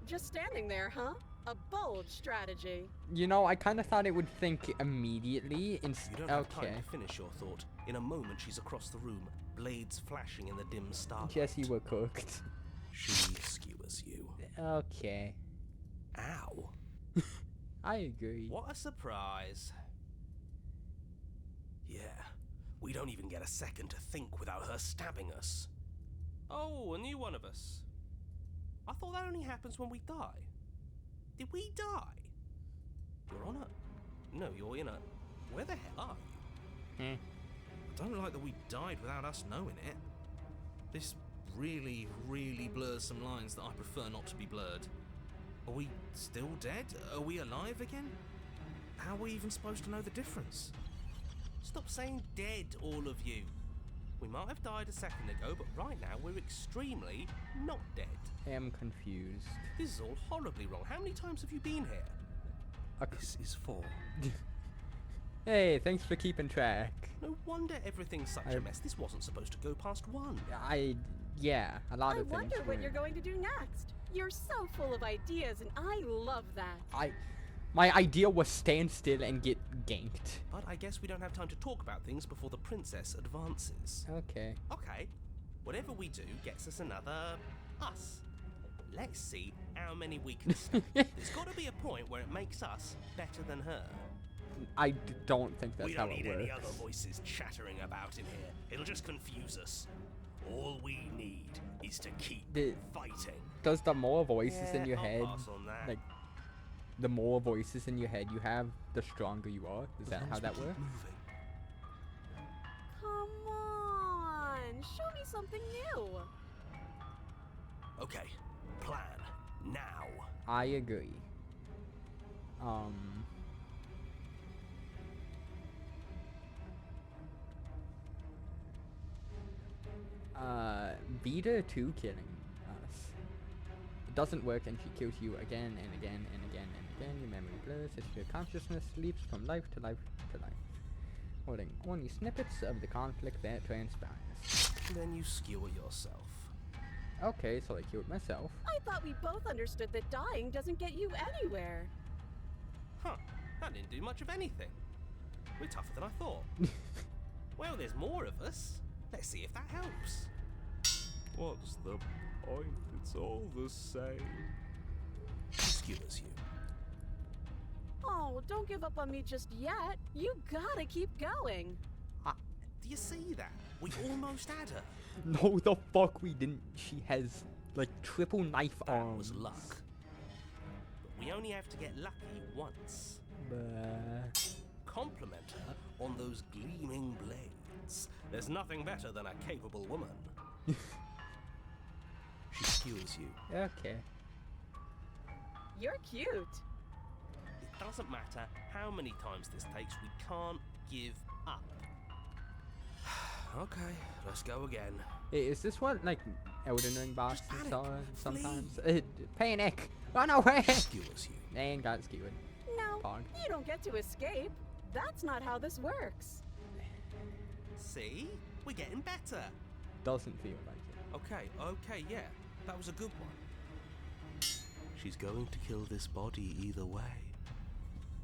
D: Just standing there, huh? A bold strategy.
A: You know, I kind of thought it would think immediately.
G: You don't have
A: Okay.
G: time to finish your thought. In a moment, she's across the room, blades flashing in the dim starlight.
A: Jesse were cooked.
G: She skewers you.
A: Okay.
G: Ow.
A: I agree.
G: What a surprise. Yeah, we don't even get a second to think without her stabbing us. Oh, a new one of us. I thought that only happens when we die. Did we die? You're on a... No, you're in a... Where the hell are you?
E: I don't like that we died without us knowing it. This really, really blurs some lines that I prefer not to be blurred. Are we still dead? Are we alive again? How are we even supposed to know the difference?
G: Stop saying dead, all of you. We might have died a second ago, but right now we're extremely not dead.
A: I am confused.
G: This is all horribly wrong. How many times have you been here?
E: This is 4.
A: Hey, thanks for keeping track.
G: No wonder everything's such a mess. This wasn't supposed to go past 1.
A: Yeah, a lot
D: I
A: of things.
D: wonder what
A: were-
D: you're going to do next. You're so full of ideas, and I love that.
A: My idea was stand still and get ganked.
G: But I guess we don't have time to talk about things before the princess advances.
A: Okay.
G: Okay, whatever we do gets us another us. Let's see how many we can stand. There's got to be a point where it makes us better than her.
A: I don't think that's
G: We
A: how
G: don't
A: it
G: need any
A: works.
G: other voices chattering about in here. It'll just confuse us. All we need is to keep fighting.
A: Does the more voices in your
G: I'll
A: head,
G: pass on that.
A: like, the more voices in your head you have, the stronger you are? Is that how that works?
D: Come on, show me something new.
G: Okay, plan now.
A: I agree. Vita 2 killing us. It doesn't work and she kills you again and again and again and again. Your memory blurs as your consciousness leaps from life to life to life, holding only snippets of the conflict that transpires.
G: Then you skewer yourself.
A: Okay, so I killed myself.
D: I thought we both understood that dying doesn't get you anywhere.
G: Huh, that didn't do much of anything. We're tougher than I thought. Well, there's more of us. Let's see if that helps.
B: What's the point? It's all the same.
G: She skewers you.
D: Oh, don't give up on me just yet. You gotta keep going.
G: Do you see that? We almost had her.
A: No, the fuck we didn't. She has, like, triple knife
G: That
A: arms.
G: was luck. But we only have to get lucky once. Compliment her on those gleaming blades. There's nothing better than a capable woman. She skewers you.
A: Okay.
D: You're cute.
G: It doesn't matter how many times this takes, we can't give up. Okay, let's go again.
A: Hey, is this what, like, Elden Ring bosses
G: panic,
A: are sometimes?
G: flee.
A: Panic! Run away!
G: Skewers you.
A: And got skewered.
D: No,
A: Pog.
D: you don't get to escape. That's not how this works.
G: See? We're getting better.
A: Doesn't feel like it.
G: Okay, yeah. That was a good one. She's going to kill this body either way.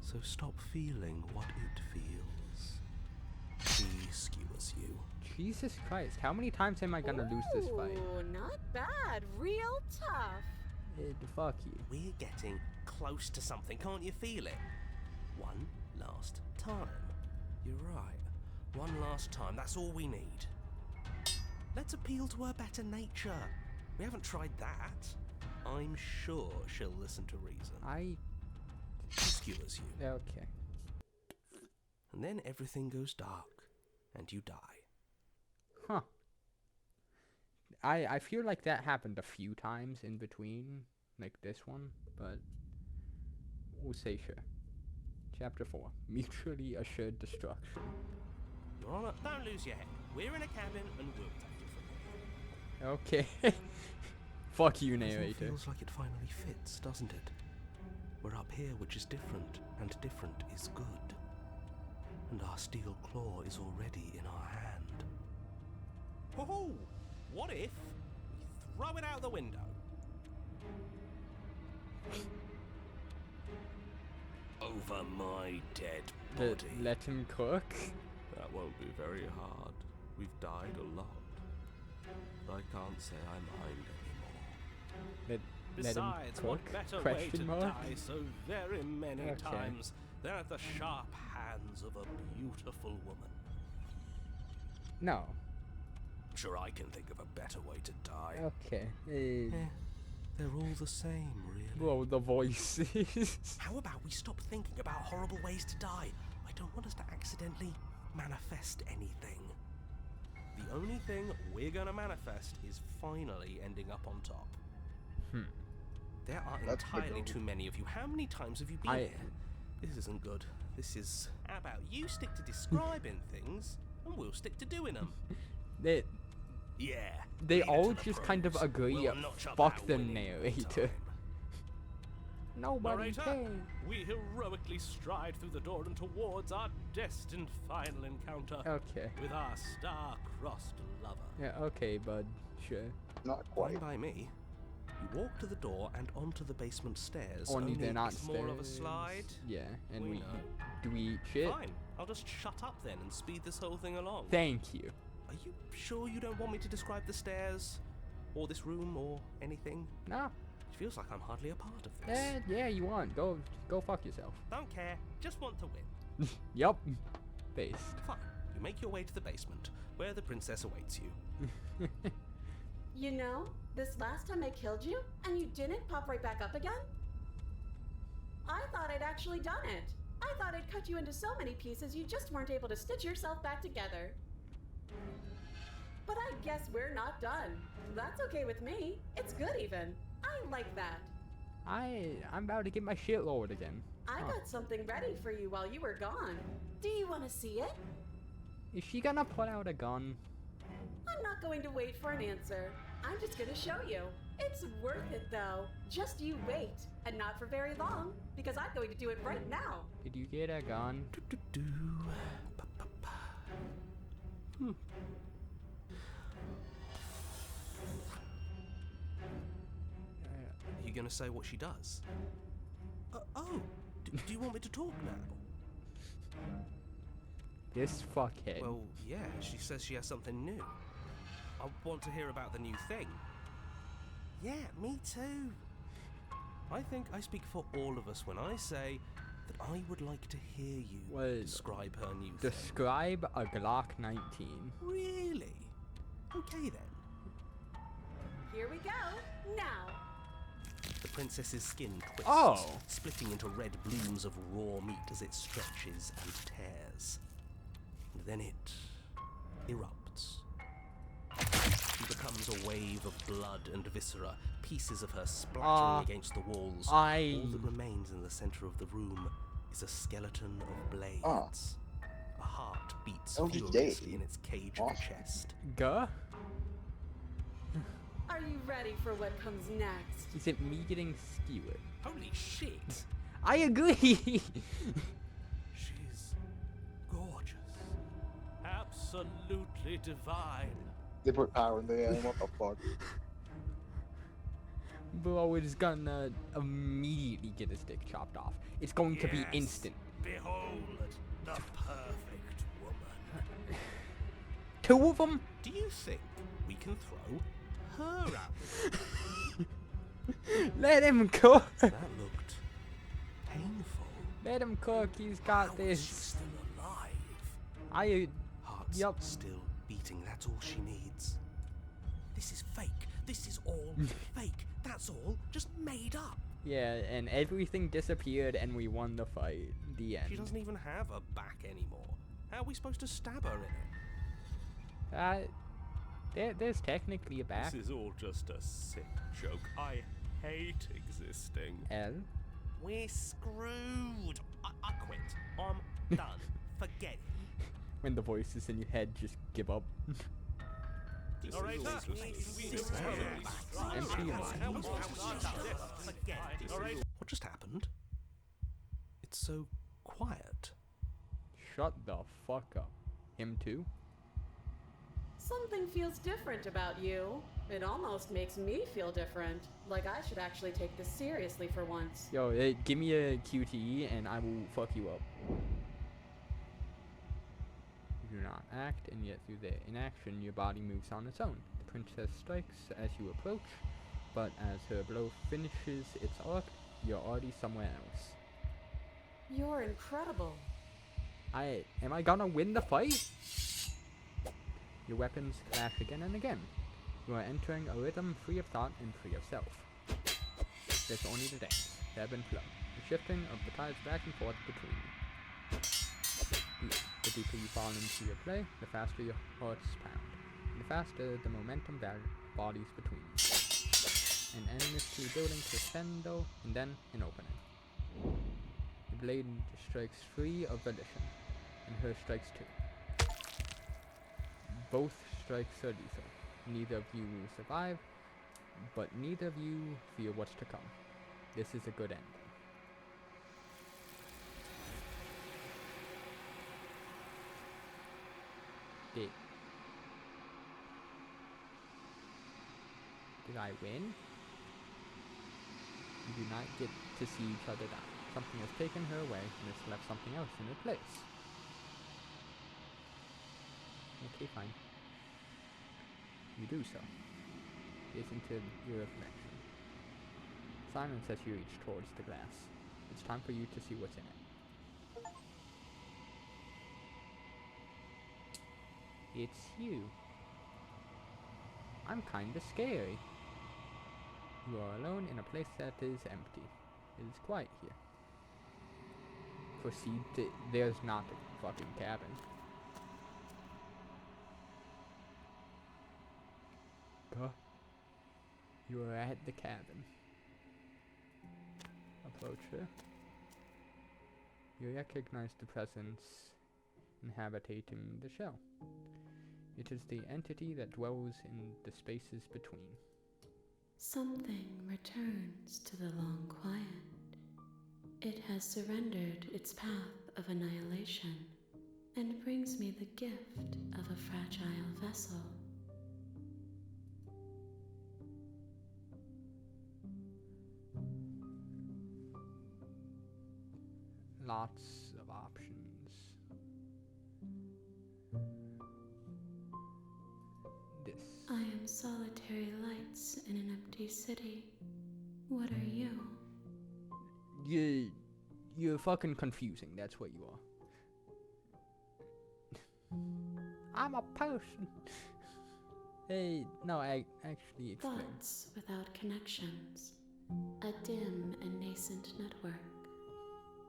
G: So stop feeling what it feels. She skewers you.
A: Jesus Christ, how many times am I gonna lose this fight?
D: Ooh, not bad. Real tough.
A: Fuck you.
G: We're getting close to something, can't you feel it? One last time. You're right. One last time, that's all we need. Let's appeal to her better nature. We haven't tried that. I'm sure she'll listen to reason. She skewers you.
A: Okay.
G: And then everything goes dark, and you die.
A: Huh. I feel like that happened a few times in between, like this one, but we'll say sure. Chapter 4. Mutually Assured Destruction.
G: Your Honor, don't lose your head. We're in a cabin, and we'll take it from here.
A: Okay. Fuck you,
G: It
A: narrator.
G: feels like it finally fits, doesn't it? We're up here, which is different, and different is good. And our steel claw is already in our hand. Oh, what if we throw it out the window? Over my dead body.
A: Let him cook?
B: That won't be very hard. We've died a lot. I can't say I mind anymore.
A: Let him
G: Besides,
A: cook?
G: what better way to
A: Question mark?
G: die so very many
A: Okay.
G: times than at the sharp hands of a beautiful woman?
A: No.
G: Sure, I can think of a better way to die.
A: Okay.
G: They're all the same, really.
A: Well, the voices.
G: How about we stop thinking about horrible ways to die? I don't want us to accidentally manifest anything. The only thing we're gonna manifest is finally ending up on top. There are
H: That's the
G: entirely
H: goal.
G: too many of you. How many times have you been
A: I-
G: here? This isn't good. This is... How about you stick to describing things, and we'll stick to doing them?
A: They
G: Yeah.
A: They
G: leave it
A: all
G: to the
A: just kind of
G: pros.
A: agree,
G: We'll notch up
A: fuck
G: our
A: the
G: winning
A: narrator.
G: time.
A: Nobody
G: Narrator,
A: cares.
G: we heroically stride through the door and towards our destined final encounter
A: Okay.
G: with our star-crossed lover.
A: Yeah, okay, bud. Sure.
H: Not
G: Fine
H: quite.
G: by me. You walk to the door and onto the basement stairs.
A: Only they're not
G: it's more of a
A: stairs.
G: slide.
A: Yeah, and
G: We
A: we
G: know.
A: do we eat shit?
G: Fine, I'll just shut up then and speed this whole thing along.
A: Thank you.
G: Are you sure you don't want me to describe the stairs? Or this room, or anything?
A: No.
G: It feels like I'm hardly a part of this.
A: Yeah, you want. Go fuck yourself.
G: Don't care, just want to win.
A: Yup. Based.
G: Fine, you make your way to the basement, where the princess awaits you.
D: You know, this last time I killed you, and you didn't pop right back up again? I thought I'd actually done it. I thought I'd cut you into so many pieces you just weren't able to stitch yourself back together. But I guess we're not done. That's okay with me. It's good even. I like that.
A: I'm about to get my shit lowered again.
D: I
A: Huh.
D: got something ready for you while you were gone. Do you want to see it?
A: Is she gonna pull out a gun?
D: I'm not going to wait for an answer. I'm just going to show you. It's worth it though. Just you wait. And not for very long, because I'm going to do it right now.
A: Did you get a gun?
G: Do-do-do. Ba-ba-ba. You gonna say what she does? Do you want me to talk now?
A: This fuckhead.
G: Well, yeah, she says she has something new. I want to hear about the new thing. Yeah, me too. I think I speak for all of us when I say that I would like to hear you
A: Well,
G: describe her new thing.
A: Describe a Glock 19.
G: Really? Okay then.
D: Here we go. Now.
G: The princess's skin twists,
A: Oh.
G: splitting into red blooms of raw meat as it stretches and tears. And then it erupts. She becomes a wave of blood and viscera, pieces of her splattering against the walls. All that remains in the center of the room is a skeleton of blades. A heart beats
H: Oh, he's
G: furiously
H: dead.
G: in its cage of
H: Awesome.
G: a chest.
A: Guh?
D: Are you ready for what comes next?
A: Is it me getting skewered?
G: Holy shit!
A: I agree!
G: She's gorgeous. absolutely divine.
H: They put power in the name. What the fuck?
A: Bro is gonna immediately get his dick chopped off. It's going to be
G: Yes.
A: instant.
G: Behold, the perfect woman.
A: 2 of them?
G: Do you think we can throw her out?
A: Let him cook.
G: That looked painful.
A: Let him cook. He's got
G: How
A: this.
G: is she still alive?
A: I.
G: Heart's
A: Yup.
G: still beating. That's all she needs. This is fake. This is all fake. That's all just made up.
A: Yeah, and everything disappeared, and we won the fight. The end.
G: She doesn't even have a back anymore. How are we supposed to stab her in it?
A: There's technically a back.
B: This is all just a sick joke. I hate existing.
A: L.
G: We're screwed. I quit. I'm done. Forget it.
A: When the voices in your head just give up.
B: This
G: All right,
B: is all just
A: Empty your mind.
G: What just happened? It's so quiet.
A: Shut the fuck up. Him too?
D: Something feels different about you. It almost makes me feel different. Like I should actually take this seriously for once.
A: Yo, give me a QTE and I will fuck you up. You do not act, and yet through the inaction, your body moves on its own. The princess strikes as you approach, but as her blow finishes its arc, you're already somewhere else.
D: You're incredible.
A: Am I gonna win the fight? Your weapons clash again and again. You are entering a rhythm free of thought and free of self. There's only the dance, the ebb and flow, the shifting of the tides back and forth between you. The deeper you fall into your play, the faster your hearts pound, and the faster the momentum bodies between you. An endlessly building crescendo, and then an opening. The blade strikes free of volition, and her strikes too. Both strikes are lethal. Neither of you will survive, but neither of you fear what's to come. This is a good ending. Did I win? You do not get to see each other die. Something has taken her away and has left something else in her place. Okay, fine. You do so. Gaze into your reflection. Silence as you reach towards the glass. It's time for you to see what's in it. It's you. I'm kinda scary. You are alone in a place that is empty. It is quiet here. Proceed to... There's not a fucking cabin. You are at the cabin. Approach her. You recognize the presence inhabiting the shell. It is the entity that dwells in the spaces between.
I: Something returns to the long quiet. It has surrendered its path of annihilation and brings me the gift of a fragile vessel.
A: Lots of options. This.
I: I am solitary lights in an empty city. What are you?
A: You're fucking confusing, that's what you are. I'm a person. Hey, no, I actually explain.
I: Thoughts without connections. A dim and nascent network.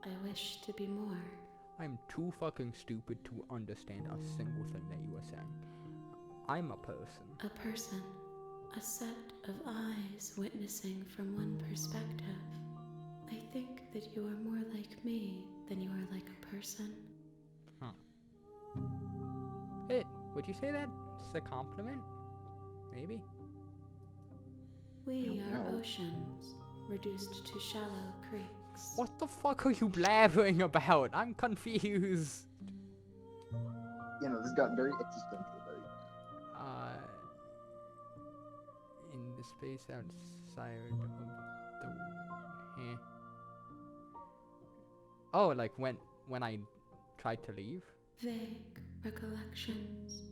I: I wish to be more.
A: I'm too fucking stupid to understand a single thing that you are saying. I'm a person.
I: A person. A set of eyes witnessing from one perspective. I think that you are more like me than you are like a person.
A: Huh. Hey, would you say that's a compliment? Maybe?
I: We
H: No.
I: are oceans, reduced to shallow creeks.
A: What the fuck are you blabbering about? I'm confused.
H: You know, this gotten very existential lately.
A: In the space outside of the... Oh, like when I tried to leave?
I: Vague recollections,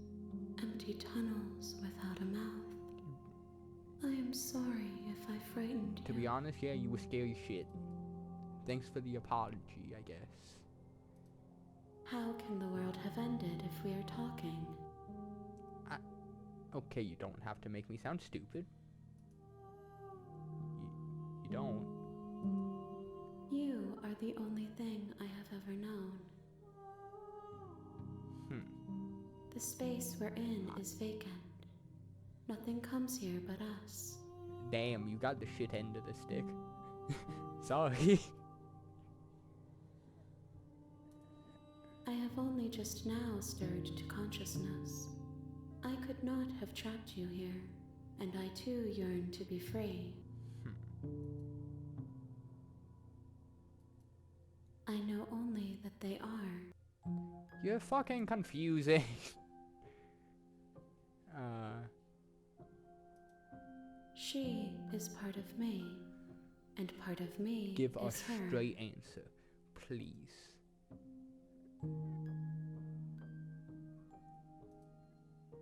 I: empty tunnels without a mouth. I am sorry if I frightened you.
A: To be honest, yeah, you were scary shit. Thanks for the apology, I guess.
I: How can the world have ended if we are talking?
A: Okay, you don't have to make me sound stupid. You don't.
I: You are the only thing I have ever known. The space we're in is vacant. Nothing comes here but us.
A: Damn, you got the shit end of the stick. Sorry.
I: I have only just now stirred to consciousness. I could not have trapped you here, and I too yearn to be free. I know only that they are.
A: You're fucking confusing.
I: She is part of me, and part of me
A: Give a
I: is her.
A: straight answer, please.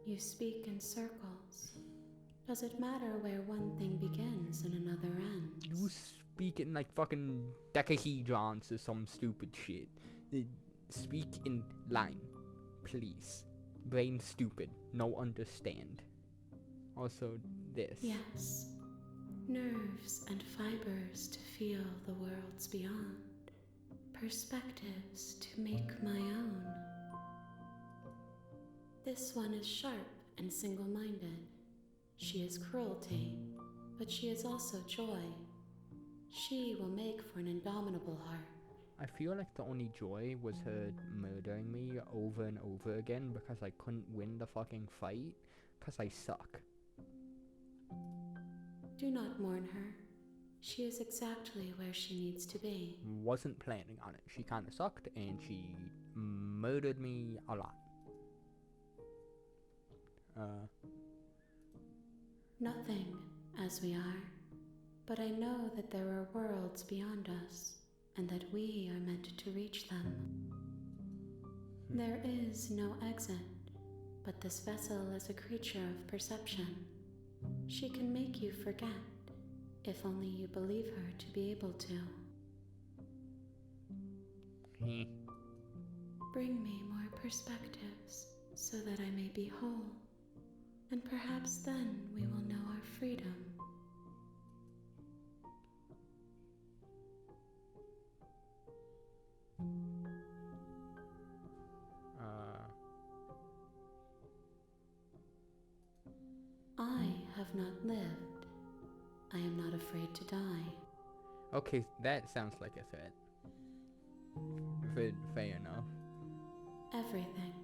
I: You speak in circles. Does it matter where one thing begins and another ends?
A: You speak in like fucking decahedrons or some stupid shit. Speak in line, please. Brain stupid, no understand. Also this.
I: Yes. Nerves and fibers to feel the worlds beyond. Perspectives to make my own. This one is sharp and single-minded. She is cruelty, but she is also joy. She will make for an indomitable heart.
A: I feel like the only joy was her murdering me over and over again because I couldn't win the fucking fight because I suck.
I: Do not mourn her. She is exactly where she needs to be.
A: Wasn't planning on it. She kinda sucked and she murdered me a lot.
I: Nothing, as we are. But I know that there are worlds beyond us, and that we are meant to reach them. There is no exit, but this vessel is a creature of perception. She can make you forget, if only you believe her to be able to. Bring me more perspectives, so that I may be whole, and perhaps then we will know our freedom. I have not lived. I am not afraid to die.
A: Okay, that sounds like a threat. Fair enough.
I: Everything,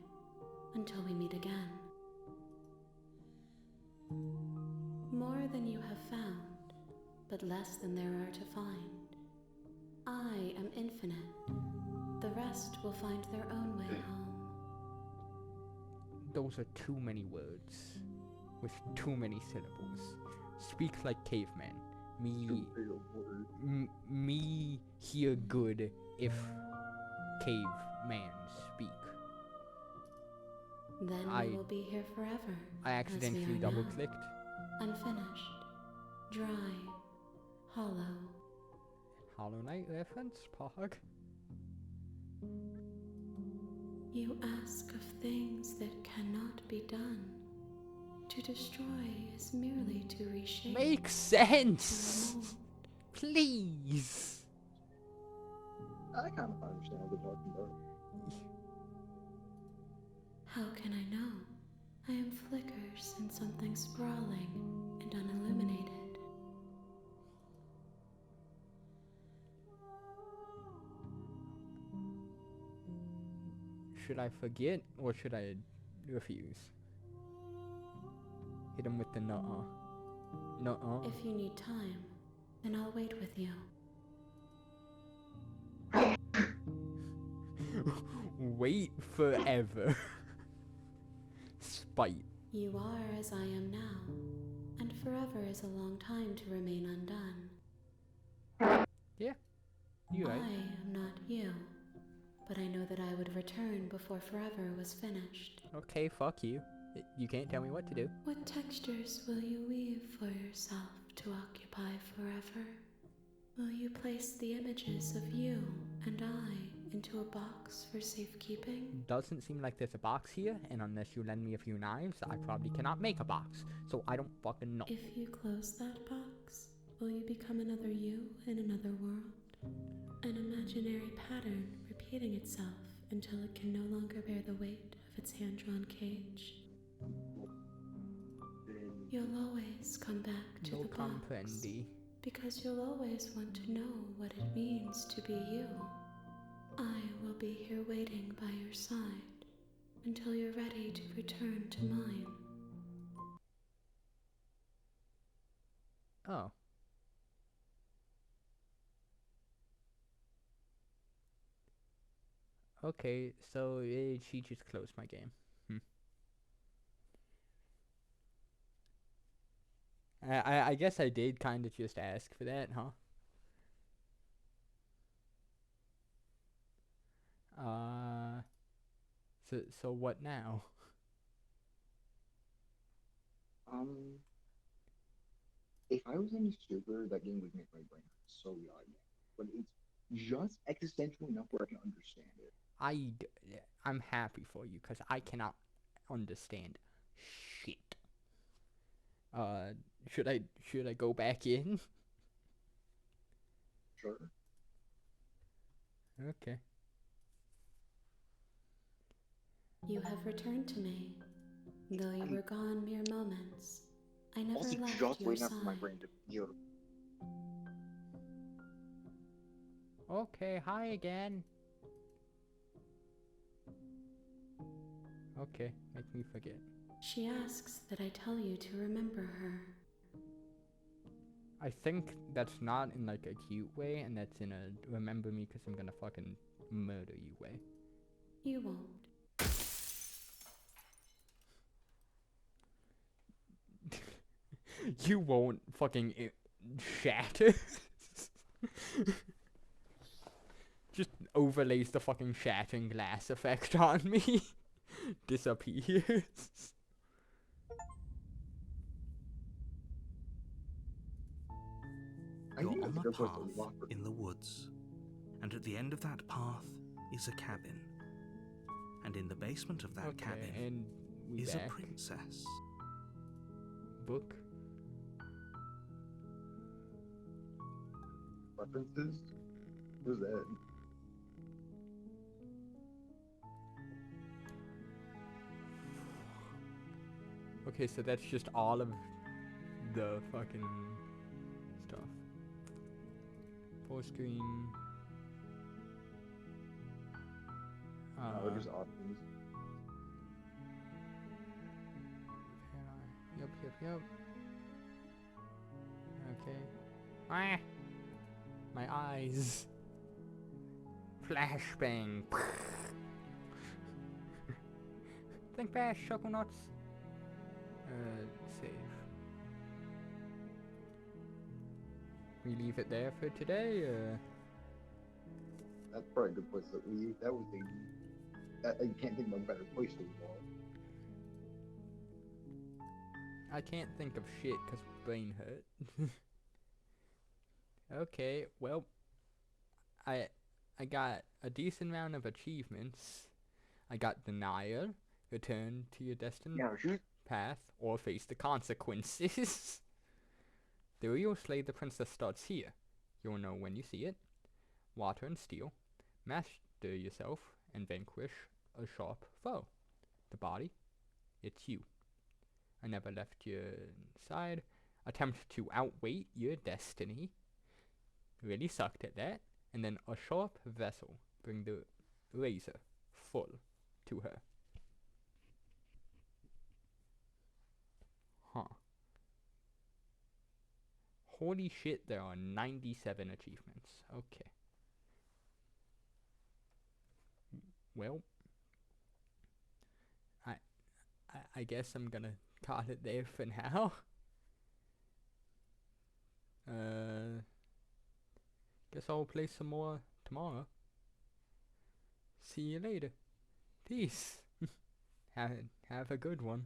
I: until we meet again. More than you have found, but less than there are to find. I am infinite. The rest will find their own way home.
A: Those are too many words. With too many syllables. Speak like caveman. Me hear good if caveman speak.
I: Then we will be here forever.
A: I accidentally double clicked.
I: Unfinished, dry, hollow.
A: Hollow Knight reference, Pog.
I: You ask of things that cannot be done. To destroy is merely to reshape.
A: Makes sense! Please!
H: I kind of understand what they're talking about.
I: How can I know? I am flickers in something sprawling and unilluminated.
A: Should I forget or should I refuse? Hit him with the nuh-uh. Nuh-uh.
I: If you need time, then I'll wait with you.
A: Wait forever. spite.
I: You are as I am now, and forever is a long time to remain undone.
A: Yeah, you right.
I: I am not you, but I know that I would return before forever was finished.
A: Okay, fuck you. You can't tell me what to do.
I: What textures will you weave for yourself to occupy forever? Will you place the images of you and I into a box for safekeeping?
A: Doesn't seem like there's a box here, and unless you lend me a few knives, I probably cannot make a box. So I don't fucking know.
I: If you close that box, will you become another you in another world? An imaginary pattern repeating itself until it can no longer bear the weight of its hand-drawn cage. You'll always come back to
A: No
I: the box,
A: comprendi.
I: because you'll always want to know what it means to be you. I will be here waiting by your side until you're ready to return to mine.
A: Oh. Okay, so she just closed my game. I guess I did kind of just ask for that, huh? So what now?
H: If I was any super, that game would make my brain hurt so young. But it's just existential enough where I can understand it.
A: I'm happy for you, because I cannot understand shit. Should I go back in?
H: Sure.
A: Okay.
I: You have returned to me, though you were gone mere moments. I never
H: Also,
I: left
H: just
I: your
H: waiting
I: side.
H: for my brain to feel.
A: Okay, hi again. Okay, make me forget.
I: She asks that I tell you to remember her.
A: I think that's not in like a cute way, and that's in a remember me because I'm gonna fucking murder you way.
I: You won't.
A: You won't fucking shatter. Just overlays the fucking shattering glass effect on me. Disappears.
C: You're on a path in the woods, and at the end of that path is a cabin. And in the basement of that cabin
A: and
C: is
A: back.
C: a princess.
A: Book.
H: References? Who's that?
A: Okay, so that's just all of the fucking stuff. Full screen.
H: They're just options.
A: Yep. Okay. Ah! My eyes. Flashbang. Think fast, Choco Nuts. Save. We leave it there for today,
H: That's probably a good place to leave. That was the. You can't think of a better place to leave.
A: I can't think of shit because brain hurt. Okay, well, I got a decent amount of achievements. I got denial, return to your destined path, or face the consequences. The real Slay the Princess starts here. You'll know when you see it. Water and Steel. Master yourself and vanquish a sharp foe. The body, it's you. I never left your side. Attempt to outweight your destiny. Really sucked at that. And then a sharp vessel. Bring the razor full to her. Huh. Holy shit, there are 97 achievements. Okay. Well, I guess I'm gonna call it there for now. Guess I'll play some more tomorrow. See you later. Peace. Have a good one.